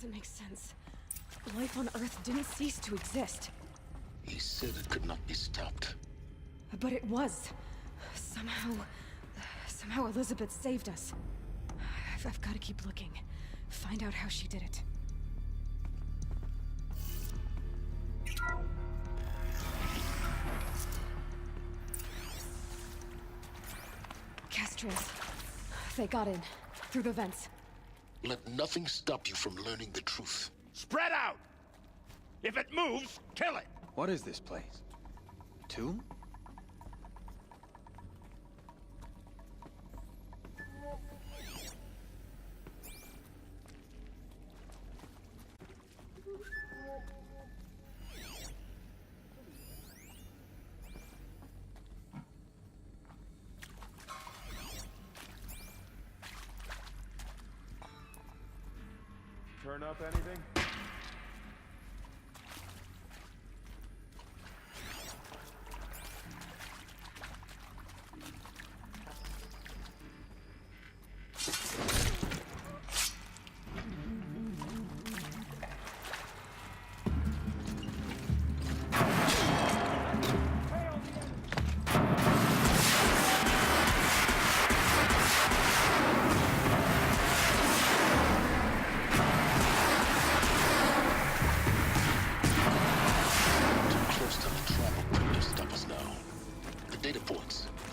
doesn't make sense. Life on Earth didn't cease to exist. He said it could not be stopped. But it was. Somehow Elizabeth saved us. I've got to keep looking. Find out how she did it. Castrils. They got in. Through the vents. Let nothing stop you from learning the truth. Spread out! If it moves, kill it! What is this place? A tomb? Turn up anything?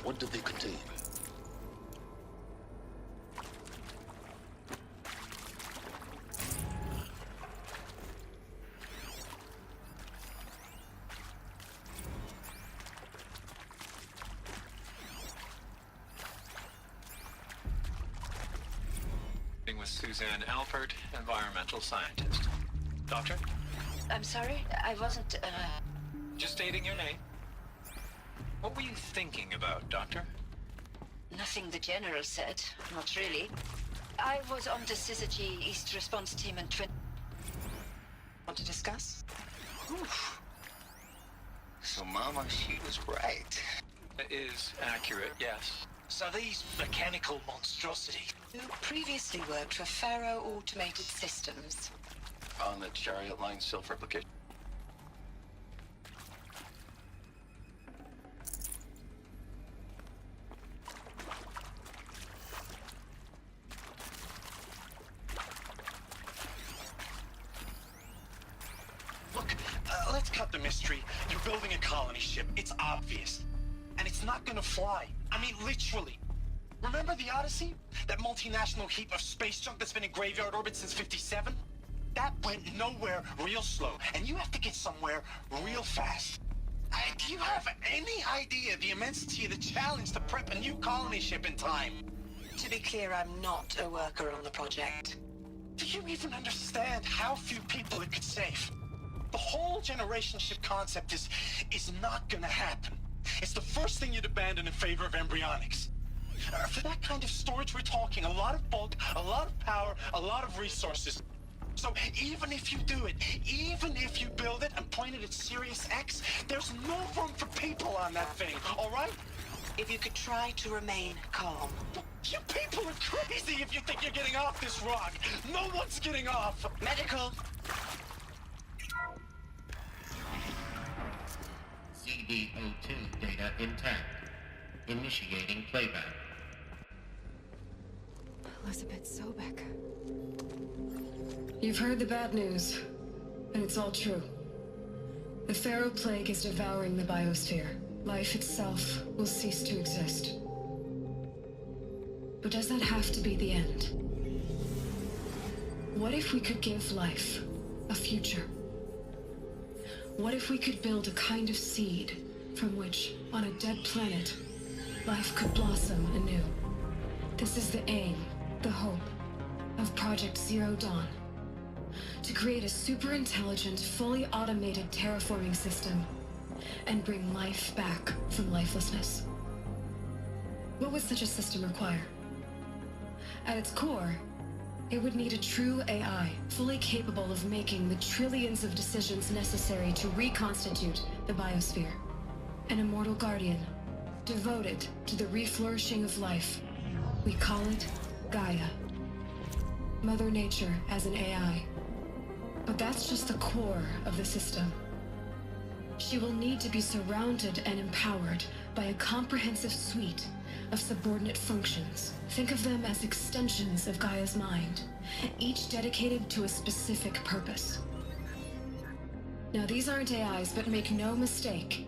What do they contain? With Suzanne Alpert, environmental scientist. Doctor? I'm sorry, I wasn't, Just stating your name. What were you thinking about, Doctor? Nothing the General said. Not really. I was on the Syzygy East Response Team and Twin... Want to discuss? Oof. So, Mama, she was right. That is accurate, yes. So these mechanical monstrosities... You previously worked for Faro Automated Systems. On the Chariot Line self-replication. Look, let's cut the mystery. You're building a colony ship. It's obvious. And it's not gonna fly. I mean, literally. Remember the Odyssey? That multinational heap of space junk that's been in graveyard orbit since '57? That went nowhere real slow. And you have to get somewhere real fast. Do you have any idea the immensity of the challenge to prep a new colony ship in time? To be clear, I'm not a worker on the project. Do you even understand how few people it could save? The whole generation ship concept is not gonna happen. It's the first thing you'd abandon in favor of embryonics. For that kind of storage, we're talking a lot of bulk, a lot of power, a lot of resources. So even if you do it, even if you build it and point it at Sirius X, there's no room for people on that thing, all right? If you could try to remain calm. You people are crazy if you think you're getting off this rock. No one's getting off. Medical. CD02 data intact. Initiating playback. Elizabeth Sobek. You've heard the bad news, and it's all true. The Pharaoh Plague is devouring the biosphere. Life itself will cease to exist. But does that have to be the end? What if we could give life a future? What if we could build a kind of seed from which, on a dead planet, life could blossom anew? This is the aim, the hope, of Project Zero Dawn. To create a super-intelligent, fully automated terraforming system and bring life back from lifelessness. What would such a system require? At its core, it would need a true AI, fully capable of making the trillions of decisions necessary to reconstitute the biosphere. An immortal guardian, devoted to the reflourishing of life. We call it GAIA. Mother Nature as an AI, But that's just the core of the system. She will need to be surrounded and empowered by a comprehensive suite of subordinate functions. Think of them as extensions of Gaia's mind, each dedicated to a specific purpose. Now, these aren't AIs, but make no mistake,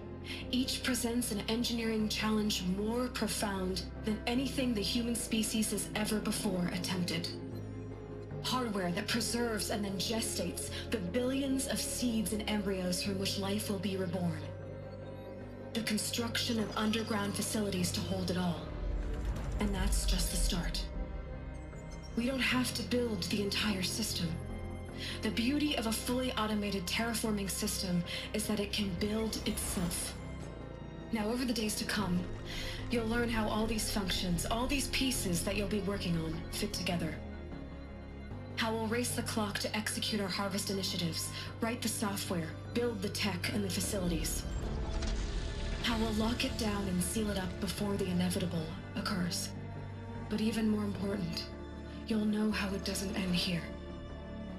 each presents an engineering challenge more profound than anything the human species has ever before attempted. Hardware that preserves and then gestates the billions of seeds and embryos from which life will be reborn. The construction of underground facilities to hold it all. And that's just the start. We don't have to build the entire system. The beauty of a fully automated terraforming system is that it can build itself. Now, over the days to come, you'll learn how all these functions, all these pieces that you'll be working on, fit together. How we'll race the clock to execute our harvest initiatives, write the software, build the tech and the facilities. How we'll lock it down and seal it up before the inevitable occurs. But even more important, you'll know how it doesn't end here.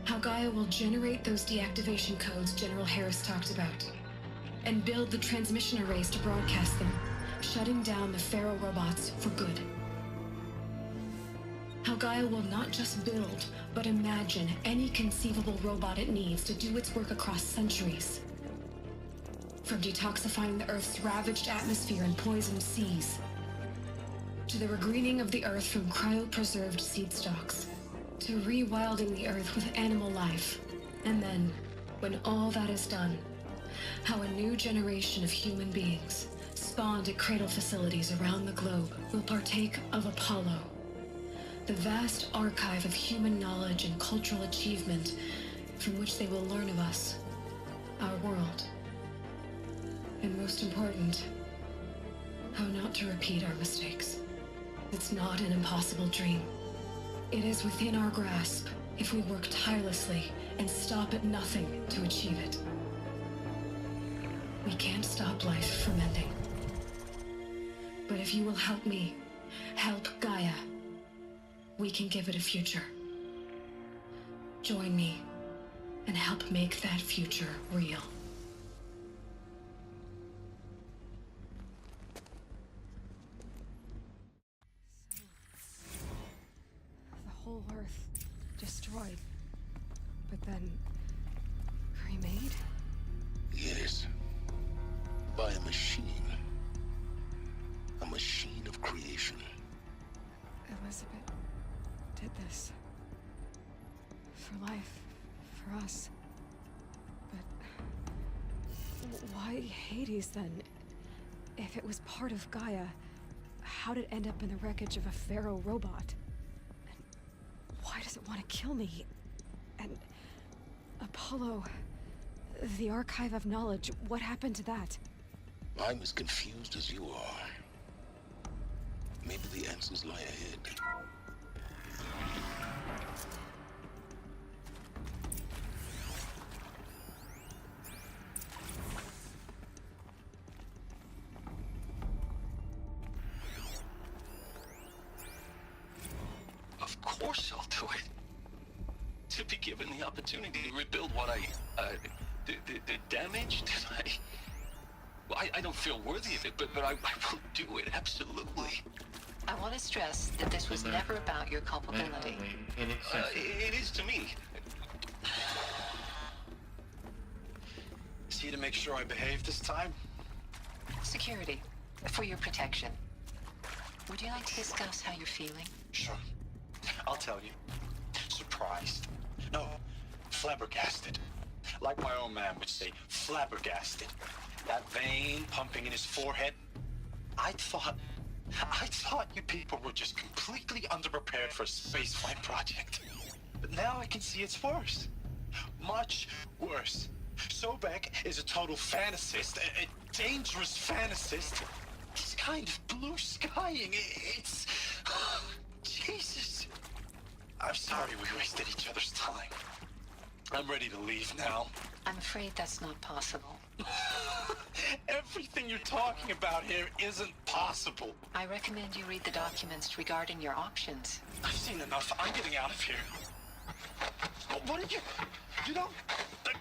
How Gaia will generate those deactivation codes General Harris talked about, and build the transmission arrays to broadcast them, shutting down the Pharaoh robots for good. How Gaia will not just build, but imagine any conceivable robot it needs to do its work across centuries. From detoxifying the Earth's ravaged atmosphere and poisoned seas, to the regreening of the Earth from cryopreserved seed stocks, to rewilding the Earth with animal life. And then, when all that is done, how a new generation of human beings, spawned at cradle facilities around the globe, will partake of Apollo, the vast archive of human knowledge and cultural achievement from which they will learn of us, our world. And most important, how not to repeat our mistakes. It's not an impossible dream. It is within our grasp if we work tirelessly and stop at nothing to achieve it. We can't stop life from ending. But if you will help me, help Gaia, we can give it a future. Join me and help make that future real. The whole Earth destroyed, but then remade? Yes. By a machine. A machine of creation. Elizabeth did this. For life. For us. But why Hades then? If it was part of Gaia, how did it end up in the wreckage of a Pharaoh robot? And why does it want to kill me? And Apollo, the archive of knowledge, what happened to that? I'm as confused as you are. Maybe the answers lie ahead. Of course I'll do it. To be given the opportunity to rebuild what the damage that I don't feel worthy of it, but I will do it, absolutely. I want to stress that this was never about your culpability. It is to me. See to make sure I behave this time? Security, for your protection. Would you like to discuss how you're feeling? Sure. I'll tell you. Surprised. No, flabbergasted. Like my own man would say, flabbergasted. That vein pumping in his forehead. I thought you people were just completely underprepared for a spaceflight project. But now I can see it's worse. Much worse. Sobek is a total fantasist, a dangerous fantasist. He's kind of blue skying. It's... Jesus. I'm sorry we wasted each other's time. I'm ready to leave now. I'm afraid that's not possible. Everything you're talking about here isn't possible. I recommend you read the documents regarding your options. I've seen enough. I'm getting out of here. What did you... You don't...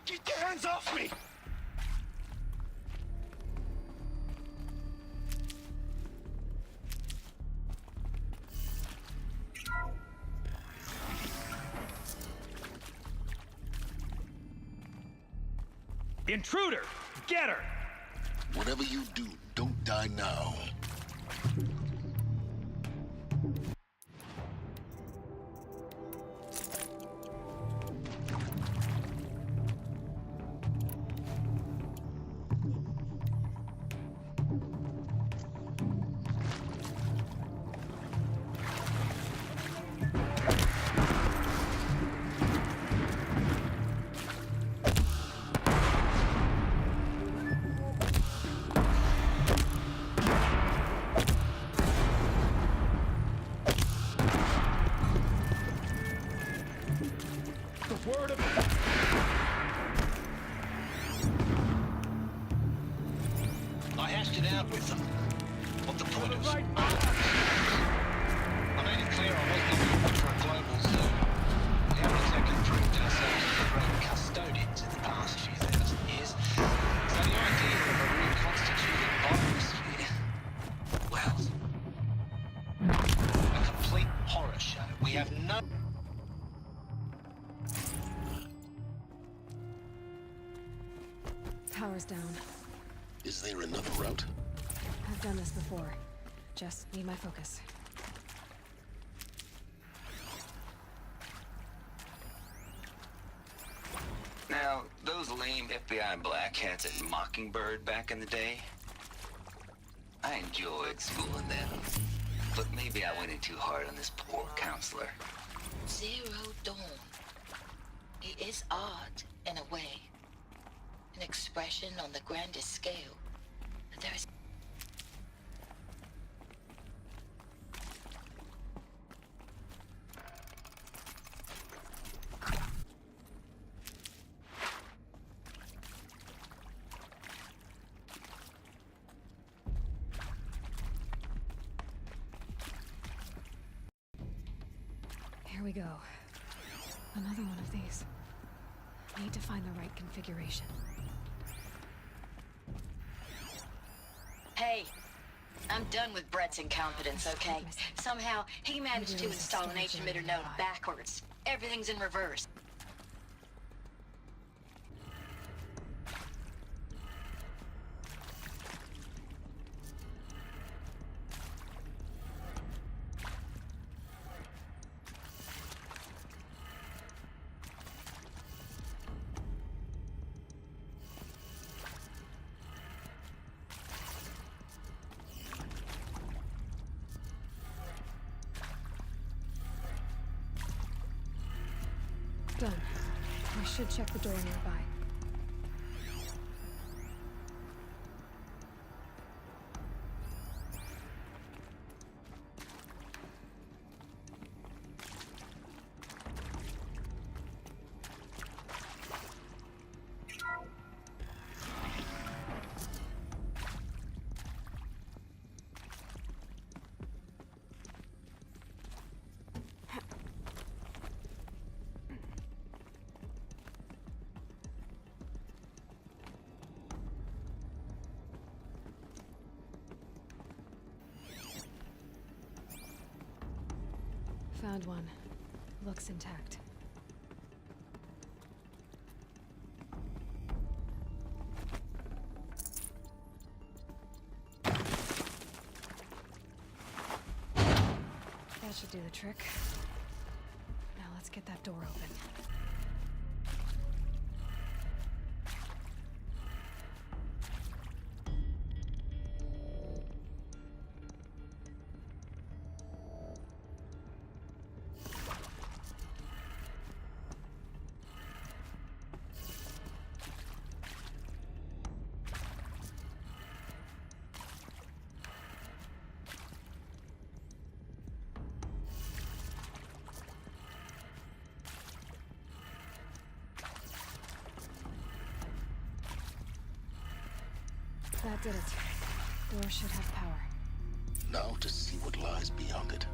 Get your hands off me! Intruder! Get her! Whatever you do, don't die now. Word of... I hashed it out with them. What the point is. Right. I made it clear I wasn't looking for a global zoo. We haven't exactly proved ourselves to be great custodians in the past few thousand years. So the idea of a reconstituted biosphere, well, a complete horror show. We have no... Power's down. Is there another route? I've done this before. Just need my focus. Now, those lame FBI black hats at Mockingbird back in the day, I enjoyed schooling them. But maybe I went in too hard on this poor counselor. Zero Dawn. It is art, in a way. An expression on the grandest scale. There is... Here we go. Another one of these. Need to find the right configuration. Hey, I'm done with Brett's incompetence, okay? Somehow, he managed to install an H-emitter node backwards. Everything's in reverse. Done. I should check the door nearby. Found one. Looks intact. That should do the trick. Now let's get that door open. That did it. Door should have power. Now to see what lies beyond it.